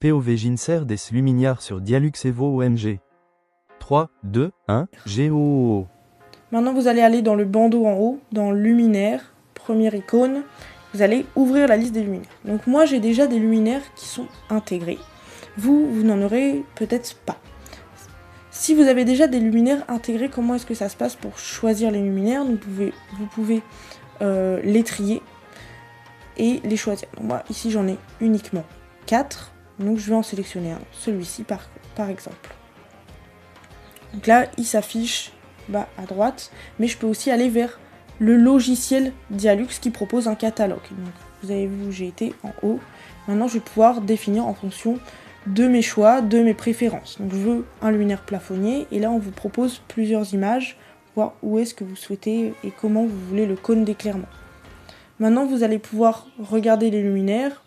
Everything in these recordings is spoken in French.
POV Ginser des Luminar sur Dialux Evo OMG. 3, 2, 1, GO. Maintenant, vous allez aller dans le bandeau en haut, dans luminaire, première icône. Vous allez ouvrir la liste des luminaires. Donc moi, j'ai déjà des luminaires qui sont intégrés. Vous n'en aurez peut-être pas. Si vous avez déjà des luminaires intégrés, comment est-ce que ça se passe pour choisir les luminaires? Vous pouvez les trier et les choisir. Donc moi, ici, j'en ai uniquement 4. Donc je vais en sélectionner un, celui-ci par exemple. Donc là, il s'affiche à droite, mais je peux aussi aller vers le logiciel Dialux qui propose un catalogue. Donc, vous avez vu où j'ai été en haut. Maintenant, je vais pouvoir définir en fonction de mes choix, de mes préférences. Donc, je veux un luminaire plafonnier, et là, on vous propose plusieurs images, voir où est-ce que vous souhaitez et comment vous voulez le cône d'éclairement. Maintenant, vous allez pouvoir regarder les luminaires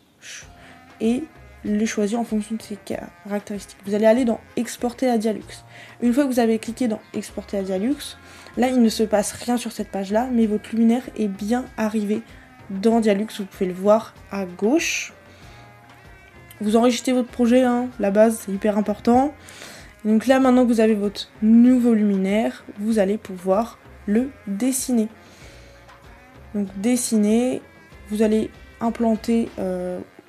et les choisir en fonction de ses caractéristiques. Vous allez aller dans Exporter à Dialux. Une fois que vous avez cliqué dans Exporter à Dialux, là il ne se passe rien sur cette page là, mais votre luminaire est bien arrivé dans Dialux. Vous pouvez le voir à gauche. Vous enregistrez votre projet, la base c'est hyper important. Donc là maintenant que vous avez votre nouveau luminaire, vous allez pouvoir le dessiner. Donc dessiner, vous allez implanter,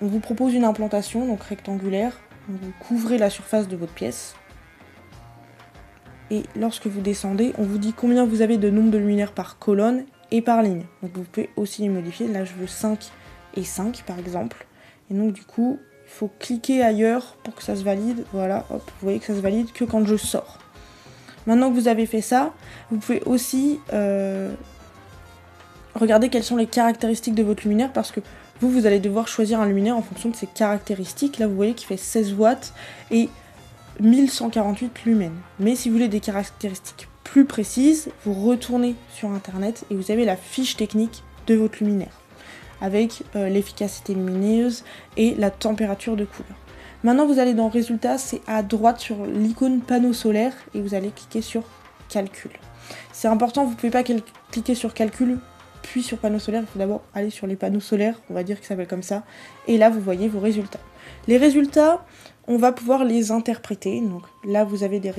on vous propose une implantation donc rectangulaire, donc vous couvrez la surface de votre pièce. Et lorsque vous descendez, on vous dit combien vous avez de nombre de luminaires par colonne et par ligne. Donc vous pouvez aussi les modifier, là je veux 5 et 5 par exemple. Et donc du coup, il faut cliquer ailleurs pour que ça se valide. Voilà, hop, vous voyez que ça se valide que quand je sors. Maintenant que vous avez fait ça, vous pouvez aussi regarder quelles sont les caractéristiques de votre luminaire, parce que vous allez devoir choisir un luminaire en fonction de ses caractéristiques. Là vous voyez qu'il fait 16 watts et 1148 lumens. Mais si vous voulez des caractéristiques plus précises, vous retournez sur internet et vous avez la fiche technique de votre luminaire avec l'efficacité lumineuse et la température de couleur. Maintenant vous allez dans résultats, c'est à droite sur l'icône panneau solaire et vous allez cliquer sur calcul. C'est important, vous ne pouvez pas cliquer sur calcul puis sur panneau solaire, il faut d'abord aller sur les panneaux solaires, on va dire que ça s'appelle comme ça, et là vous voyez vos résultats. Les résultats, on va pouvoir les interpréter, donc là vous avez des